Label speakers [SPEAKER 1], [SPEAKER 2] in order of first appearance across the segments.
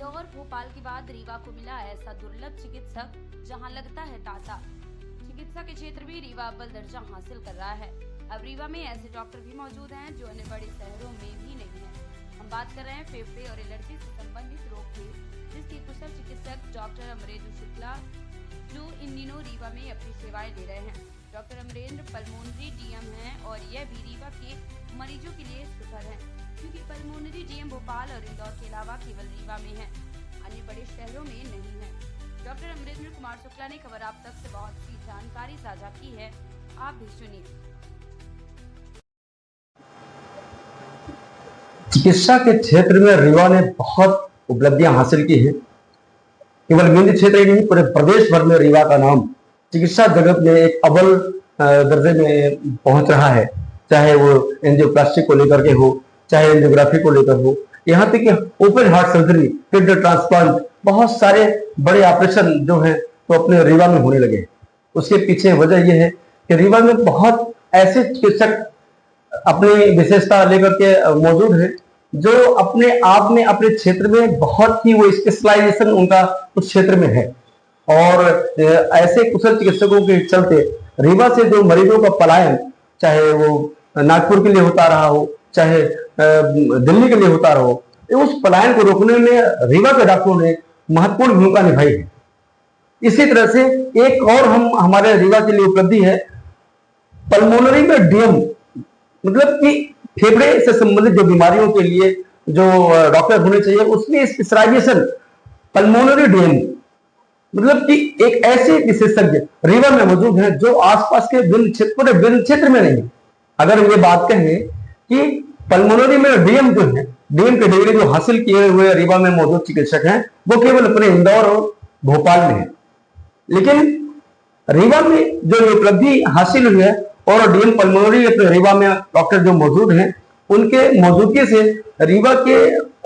[SPEAKER 1] इंदौर भोपाल के बाद रीवा को मिला ऐसा दुर्लभ चिकित्सक जहां लगता है तांता। चिकित्सा के क्षेत्र में रीवा अव्वल दर्जा हासिल कर रहा है। अब रीवा में ऐसे डॉक्टर भी मौजूद हैं जो अन्य बड़े शहरों में भी नहीं है। हम बात कर रहे हैं फेफड़े और एलर्जी से संबंधित रोग की, जिसके कुशल चिकित्सक डॉक्टर अमरेंद्र शुक्ला जो इन दिनों रीवा में अपनी सेवाएं दे रहे हैं। डॉक्टर अमरेंद्र पल्मोनरी डीएम हैं और यह भी रीवा के मरीजों के लिए सुखद है, क्योंकि पल्मोनरी डीएम भोपाल और इंदौर के अलावा केवल रीवा में है, अन्य बड़े शहरों में नहीं है। डॉक्टर अमरेंद्र कुमार शुक्ला ने खबर आप तक से बहुत सी जानकारी साझा की है, आप भी सुनिए।
[SPEAKER 2] चिकित्सा के क्षेत्र में रीवा ने बहुत उपलब्धियां हासिल की हैं। केवल मेंढी क्षेत्र ही नहीं, पूरे प्रदेश भर में रीवा का नाम चिकित्सा जगत में एक अव्वल दर्जे में पहुंच रहा है। चाहे वो एंजियोप्लास्टी को लेकर के हो, चाहे एंजियोग्राफी को लेकर हो, यहाँ तक कि open heart surgery, kidney transplant, बहुत सारे बड़े ऑपरेशन जो है तो अपने रीवा में होने लगे। उसके पीछे वजह यह है कि रीवा में बहुत ऐसे चिकित्सक अपनी विशेषता लेकर के मौजूद है जो अपने आप में अपने क्षेत्र में बहुत ही वो स्पेशलाइजेशन उनका उस क्षेत्र में है। और ऐसे कुशल चिकित्सकों के चलते रीवा से जो मरीजों का पलायन, चाहे वो नागपुर के लिए होता रहा हो, चाहे दिल्ली के लिए होता रहा हो, उस पलायन को रोकने में रीवा के डॉक्टरों ने महत्वपूर्ण भूमिका निभाई है। इसी तरह से एक और हमारे रीवा के लिए उपलब्धि है, पल्मोनरी में डीएम, मतलब कि फेफड़े से संबंधित जो बीमारियों के लिए जो डॉक्टर होने चाहिए उसमें स्पेशलाइजेशन पल्मोनरी डीएम, मतलब कि एक ऐसे विशेषज्ञ रीवा में मौजूद है जो आसपास के पूरे विभिन्न क्षेत्र में नहीं। अगर ये बात कहें कि पल्मोनरी में डीएम जो है, डीएम की डिग्री जो हासिल किए हुए रीवा में मौजूद चिकित्सक हैं वो केवल अपने इंदौर और भोपाल में है। लेकिन रीवा में जो उपलब्धि हासिल हुई है और डीएम पल्मोनरी रीवा में डॉक्टर जो मौजूद हैं, उनके मौजूदगी से रीवा के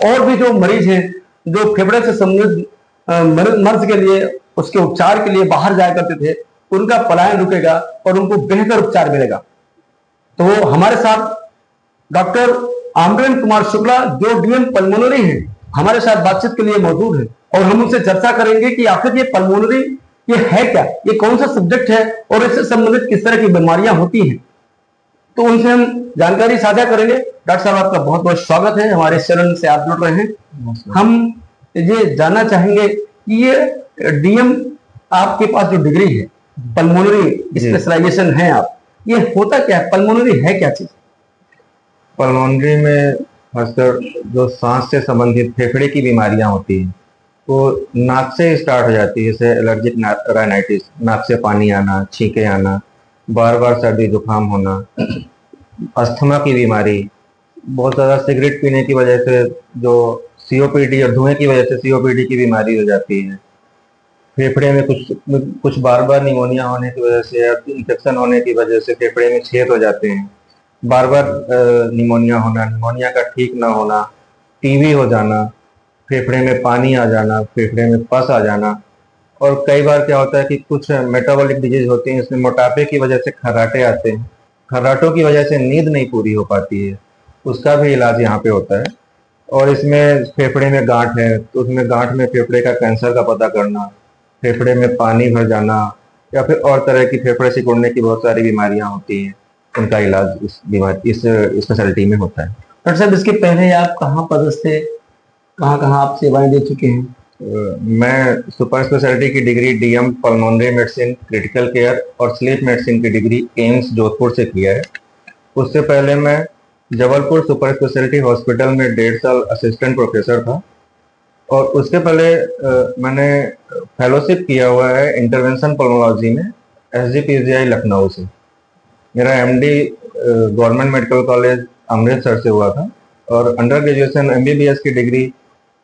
[SPEAKER 2] और भी जो मरीज हैं जो फेफड़े से संबंधित मर्ज के लिए, उसके उपचार के लिए बाहर जाया करते थे, उनका पलायन रुकेगा और उनको बेहतर उपचार मिलेगा। तो हमारे साथ डॉक्टर अमरेंद्र कुमार शुक्ला जो डीएम पल्मोनरी हैं, हमारे साथ बातचीत के लिए मौजूद है और हम उनसे चर्चा करेंगे कि आखिर ये पल्मोनरी ये है क्या, ये कौन सा सब्जेक्ट है और इससे संबंधित किस तरह की बीमारियां होती हैं। तो उनसे हम जानकारी साझा करेंगे। डॉक्टर साहब, आपका बहुत बहुत स्वागत है, हमारे चैनल से आप जुड़ रहे हैं। हम ये जानना चाहेंगे कि ये डीएम आपके पास जो डिग्री है, पल्मोनरी स्पेशलाइजेशन है, आप ये होता क्या है, पल्मोनरी है क्या चीज?
[SPEAKER 3] पल्मोनरी में खासकर जो सांस से संबंधित फेफड़े की बीमारियां होती हैं वो नाक से स्टार्ट हो जाती है, जैसे एलर्जिक राइनाइटिस, नाक से पानी आना, छींके आना, बार बार सर्दी जुकाम होना, अस्थमा की बीमारी, बहुत ज़्यादा सिगरेट पीने की वजह से जो सीओपीडी और धुएं की वजह से सीओपीडी की बीमारी हो जाती है, फेफड़े में कुछ बार बार निमोनिया होने की वजह से या इन्फेक्शन होने की वजह से फेफड़े में छेद हो जाते हैं, बार बार निमोनिया होना, निमोनिया का ठीक ना होना, टीबी हो जाना, फेफड़े में पानी आ जाना, फेफड़े में पस आ जाना, और कई बार क्या होता है कि कुछ मेटाबॉलिक डिजीज होती हैं, इसमें मोटापे की वजह से खर्राटे आते हैं, खर्राटों की वजह से नींद नहीं पूरी हो पाती है, उसका भी इलाज यहाँ पे होता है। और इसमें फेफड़े में गांठ है तो उसमें गांठ में फेफड़े का कैंसर का पता करना, फेफड़े में पानी भर जाना, या फिर और तरह की फेफड़े सिकुड़ने की बहुत सारी बीमारियां होती हैं, उनका इलाज इस स्पेशलिटी में होता है।
[SPEAKER 2] डॉक्टर साहब, इसके पहले आप कहाँ पदस्थ थे, कहाँ आप सेवाएं दे चुके हैं?
[SPEAKER 3] मैं सुपर स्पेशलिटी की degree DM pulmonary medicine, critical care और स्लीप मेडिसिन की डिग्री एम्स जोधपुर से किया है। उससे पहले मैं जबलपुर सुपर स्पेशलिटी हॉस्पिटल में 1.5 साल असिस्टेंट प्रोफेसर था, और उसके पहले मैंने फेलोशिप किया हुआ है इंटरवेंशन पल्मोलॉजी में SGPGI लखनऊ से। मेरा MD government medical college Amritsar से हुआ था और अंडर ग्रेजुएशन MBBS की degree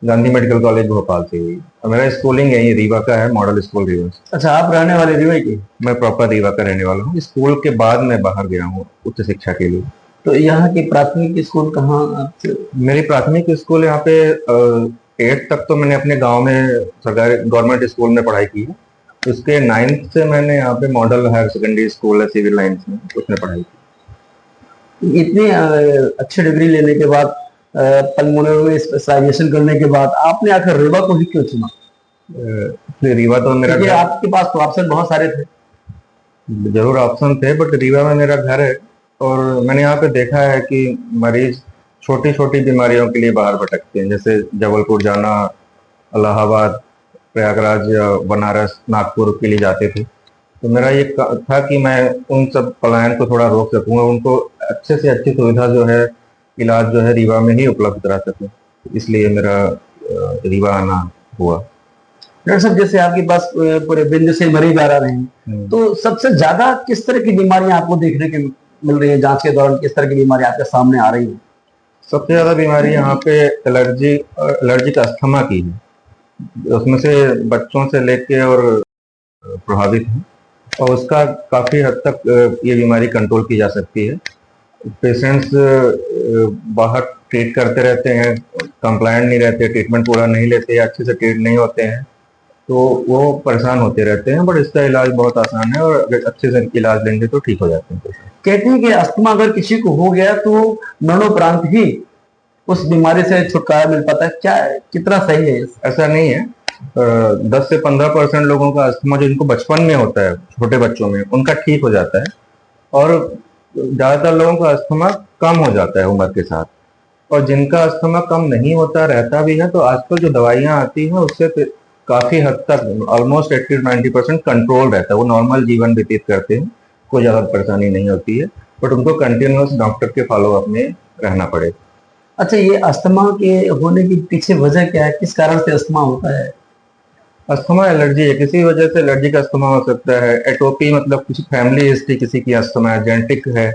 [SPEAKER 3] Gandhi medical college Bhopal से हुई। और मेरा स्कूलिंग यही रीवा का है, मॉडल स्कूल रीवा से।
[SPEAKER 2] अच्छा, आप रहने वाले रीवा की?
[SPEAKER 3] मैं प्रॉपर रीवा का रहने वाला हूँ। स्कूल के बाद मैं बाहर गया हूँ उच्च शिक्षा के लिए।
[SPEAKER 2] तो यहाँ की प्राथमिक स्कूल कहाँ?
[SPEAKER 3] मेरी प्राथमिक स्कूल यहाँ पे 8th तक तो मैंने अपने गांव में सरकारी गवर्नमेंट स्कूल में पढ़ाई की है। उसके 9th से मैंने यहाँ पे मॉडल हायर सेकेंडरी स्कूल है सिविल लाइन्स में, उसमें पढ़ाई की।
[SPEAKER 2] इतनी अच्छी डिग्री लेने के बाद पल्मोनरी में स्पेशलाइजेशन करने के बाद आपने आखिर रीवा को ही क्यों चुना?
[SPEAKER 3] रीवा तो मेरा
[SPEAKER 2] क्योंकि
[SPEAKER 3] घर,
[SPEAKER 2] आपके पास तो ऑप्शन बहुत सारे थे।
[SPEAKER 3] जरूर ऑप्शन थे, बट रीवा में मेरा घर है और मैंने यहाँ पे देखा है कि मरीज छोटी छोटी बीमारियों के लिए बाहर भटकते हैं, जैसे जबलपुर जाना, इलाहाबाद, प्रयागराज या बनारस, नागपुर के लिए जाते थे। तो मेरा ये था कि मैं उन सब पलायन को थोड़ा रोक सकूं और उनको अच्छे से अच्छी सुविधा जो है, इलाज जो है रीवा में ही उपलब्ध करा सकूं। इसलिए मेरा रीवा आना हुआ।
[SPEAKER 2] डॉक्टर साहब, जैसे आपके पास पूरे विंध्य से मरीज आ रहे हैं, तो सबसे ज्यादा किस तरह की बीमारियां आपको देखने के मिल रही है? जांच के दौरान किस तरह की बीमारी आपके सामने आ रही है?
[SPEAKER 3] सबसे ज्यादा बीमारी यहाँ पे एलर्जिक अस्थमा की है। उसमें से बच्चों से लेके और प्रभावित है और उसका काफी हद तक ये बीमारी कंट्रोल की जा सकती है। पेशेंट्स बाहर ट्रीट करते रहते हैं, कंप्लायंट नहीं रहते, ट्रीटमेंट पूरा नहीं लेते, अच्छे से ट्रीट नहीं होते हैं, तो वो परेशान होते रहते हैं। बट इसका इलाज बहुत आसान है और अगर अच्छे से इलाज लेंगे तो ठीक हो जाते हैं।
[SPEAKER 2] कहते हैं कि अस्थमा अगर किसी को हो गया तो मरणोपरांत ही उस बीमारी से छुटकारा मिल पाता है, क्या कितना सही है?
[SPEAKER 3] ऐसा नहीं है। 10 से 15% लोगों का अस्थमा जो इनको बचपन में होता है, छोटे बच्चों में, उनका ठीक हो जाता है और ज्यादातर लोगों का अस्थमा कम हो जाता है उम्र के साथ। और जिनका अस्थमा कम नहीं होता, रहता भी है, तो आजकल जो दवाइयां आती हैं उससे काफी हद तक ऑलमोस्ट 80-90% कंट्रोल रहता है। वो नॉर्मल जीवन व्यतीत करते हैं, कोई ज्यादा परेशानी नहीं होती है, बट उनको कंटिन्यूअस डॉक्टर के फॉलोअप में रहना पड़ेगा।
[SPEAKER 2] अच्छा, ये अस्थमा के होने की पीछे वजह क्या है? किस कारण से अस्थमा होता है?
[SPEAKER 3] अस्थमा एलर्जी है, किसी वजह से एलर्जिक अस्थमा हो सकता है। एटोपी मतलब कुछ फैमिली हिस्ट्री किसी की अस्थमा है, जेनेटिक है,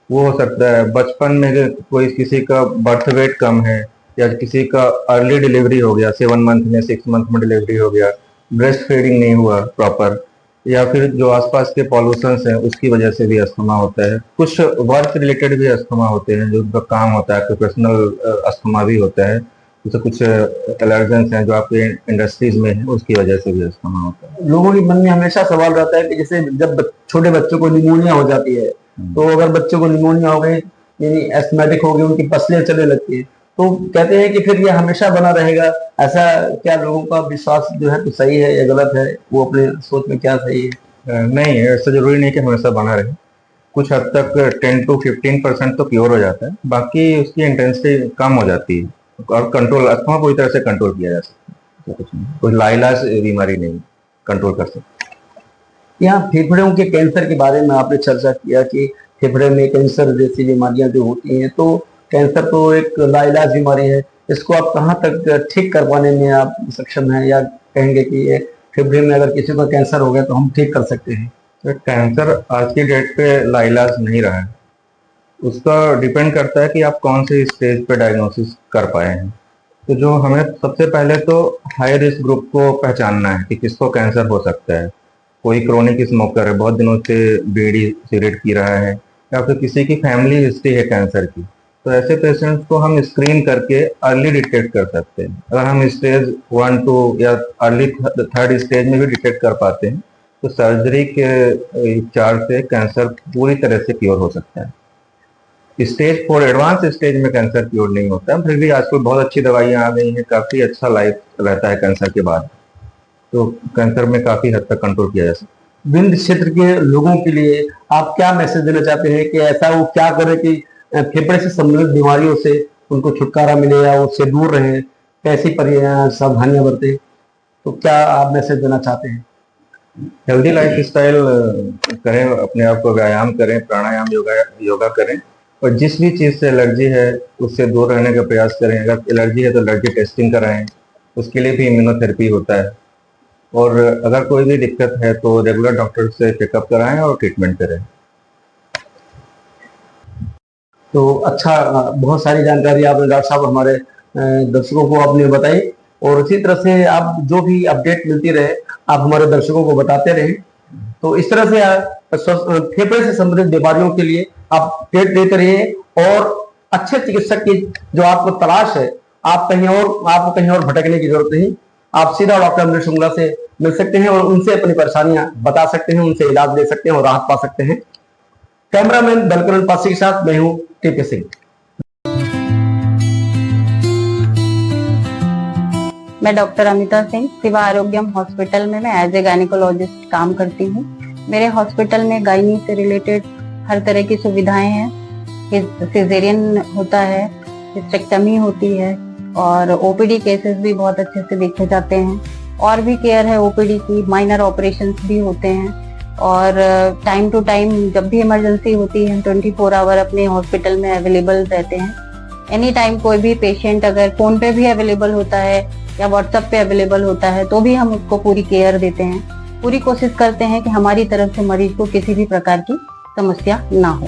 [SPEAKER 3] वो हो सकता है। बचपन में कोई किसी का बर्थ वेट कम है या किसी का अर्ली डिलीवरी हो गया, 7 मंथ में, 6 मंथ में डिलीवरी हो गया, ब्रेस्ट फीडिंग नहीं हुआ प्रॉपर, या फिर जो आसपास के पॉल्यूशंस हैं उसकी वजह से भी अस्थमा होता है। कुछ वर्क रिलेटेड भी अस्थमा होते हैं, जो उनका काम होता है, प्रोफेशनल अस्थमा भी होता है। जैसे कुछ एलर्जेंस हैं जो आपके इंडस्ट्रीज में है, उसकी वजह से भी अस्थमा होता है।
[SPEAKER 2] लोगों के मन में हमेशा सवाल रहता है कि जैसे जब छोटे बच्चों को निमोनिया हो जाती है, तो अगर बच्चों को निमोनिया हो गई, यानी एस्थमेटिक हो गई, उनकी पसलियां चलने लगती है, तो कहते हैं कि फिर ये हमेशा बना रहेगा। ऐसा क्या लोगों का विश्वास जो है तो सही है या गलत है? वो अपने सोच में क्या सही है?
[SPEAKER 3] नहीं, ऐसा जरूरी नहीं कि हमेशा बना रहे। कुछ हद तक 10 to 15% तो क्योर हो जाता है, बाकी उसकी इंटेंसिटी कम हो जाती है और कंट्रोल, अस्थमा पूरी तरह से कंट्रोल किया जा सकता है। कुछ नहीं, कोई लाइलाज बीमारी नहीं, कंट्रोल कर सकते।
[SPEAKER 2] यहाँ फेफड़ों के कैंसर के बारे में आपने चर्चा किया कि फेफड़े में कैंसर जैसी बीमारियां जो होती हैं, तो कैंसर तो एक लाइलाज बीमारी है, इसको आप कहाँ तक ठीक कर पाने में आप सक्षम हैं, या कहेंगे कि ये फेफड़े में अगर किसी का कैंसर हो गया तो हम ठीक कर सकते हैं?
[SPEAKER 3] तो कैंसर आज की डेट पे लाइलाज नहीं रहा है। उसका डिपेंड करता है कि आप कौन से स्टेज पे डायग्नोसिस कर पाए हैं। तो जो हमें सबसे पहले तो हाई रिस्क ग्रुप को पहचानना है कि किसको कैंसर हो सकता है। कोई क्रोनिक स्मोकर है, बहुत दिनों से बीड़ी सिगरेट पी रहा है, या फिर किसी की फैमिली हिस्ट्री है कैंसर की, तो ऐसे पेशेंट्स को हम स्क्रीन करके अर्ली डिटेक्ट कर सकते हैं। अगर हम स्टेज 1, 2 या अर्ली 3rd स्टेज में भी डिटेक्ट कर पाते हैं तो सर्जरी के उपचार से कैंसर पूरी तरह से क्योर हो सकता है। स्टेज 4 एडवांस स्टेज में कैंसर क्योर नहीं होता है, फिर भी आजकल बहुत अच्छी दवाइयां आ गई हैं, काफी अच्छा लाइफ रहता है कैंसर के बाद, तो कैंसर में काफी हद तक कंट्रोल किया जा सकता है।
[SPEAKER 2] विंध्य क्षेत्र के लोगों के लिए आप क्या मैसेज देना चाहते हैं कि ऐसा वो क्या करें कि फेफड़े से संबंधित बीमारियों से उनको छुटकारा मिले या उससे दूर रहें, कैसी सावधानियां बरतें? तो क्या आप मैसेज देना चाहते हैं?
[SPEAKER 3] हेल्दी लाइफ स्टाइल करें, अपने आप को व्यायाम करें, प्राणायाम, योगा करें, और जिस भी चीज़ से एलर्जी है उससे दूर रहने का प्रयास करें। अगर एलर्जी है तो एलर्जी टेस्टिंग कराएं, उसके लिए भी इम्यूनोथेरेपी होता है। और अगर कोई भी दिक्कत है तो रेगुलर डॉक्टर से चेकअप कराएं और ट्रीटमेंट करें।
[SPEAKER 2] तो अच्छा, बहुत सारी जानकारी आपने डॉक्टर साहब हमारे दर्शकों को आपने बताई, और इसी तरह से आप जो भी अपडेट मिलती रहे आप हमारे दर्शकों को बताते रहे। तो इस तरह से फेफड़े से संबंधित बीमारियों के लिए आप अपडेट देते रहिए, और अच्छे चिकित्सक की जो आपको तलाश है, आपको कहीं और भटकने की जरूरत नहीं। आप सीधा डॉक्टर अमरीश शुक्ला से मिल सकते हैं और उनसे अपनी परेशानियां बता सकते हैं, उनसे इलाज ले सकते हैं और राहत पा सकते हैं। कैमरामैन बलकरण पासी के साथ मैं हूं टीपी सिंह।
[SPEAKER 4] मैं डॉक्टर अमिता सिंह सिवा आरोग्यम हॉस्पिटल में मैं एज ए गायनिकोलॉजिस्ट काम करती हूँ। मेरे हॉस्पिटल में गायनी से रिलेटेड हर तरह की सुविधाएं हैं। सिजेरियन होता है, हिस्टेक्टमी होती है और ओपीडी केसेस भी बहुत अच्छे से देखे जाते हैं। और भी केयर है ओपीडी की, माइनर ऑपरेशंस भी होते हैं और टाइम टू टाइम जब भी इमरजेंसी होती है 24 आवर अपने हॉस्पिटल में अवेलेबल रहते हैं। एनी टाइम कोई भी पेशेंट अगर फोन पे भी अवेलेबल होता है या व्हाट्सएप पे अवेलेबल होता है तो भी हम उसको पूरी केयर देते हैं। पूरी कोशिश करते हैं कि हमारी तरफ से मरीज को किसी भी प्रकार की समस्या ना हो।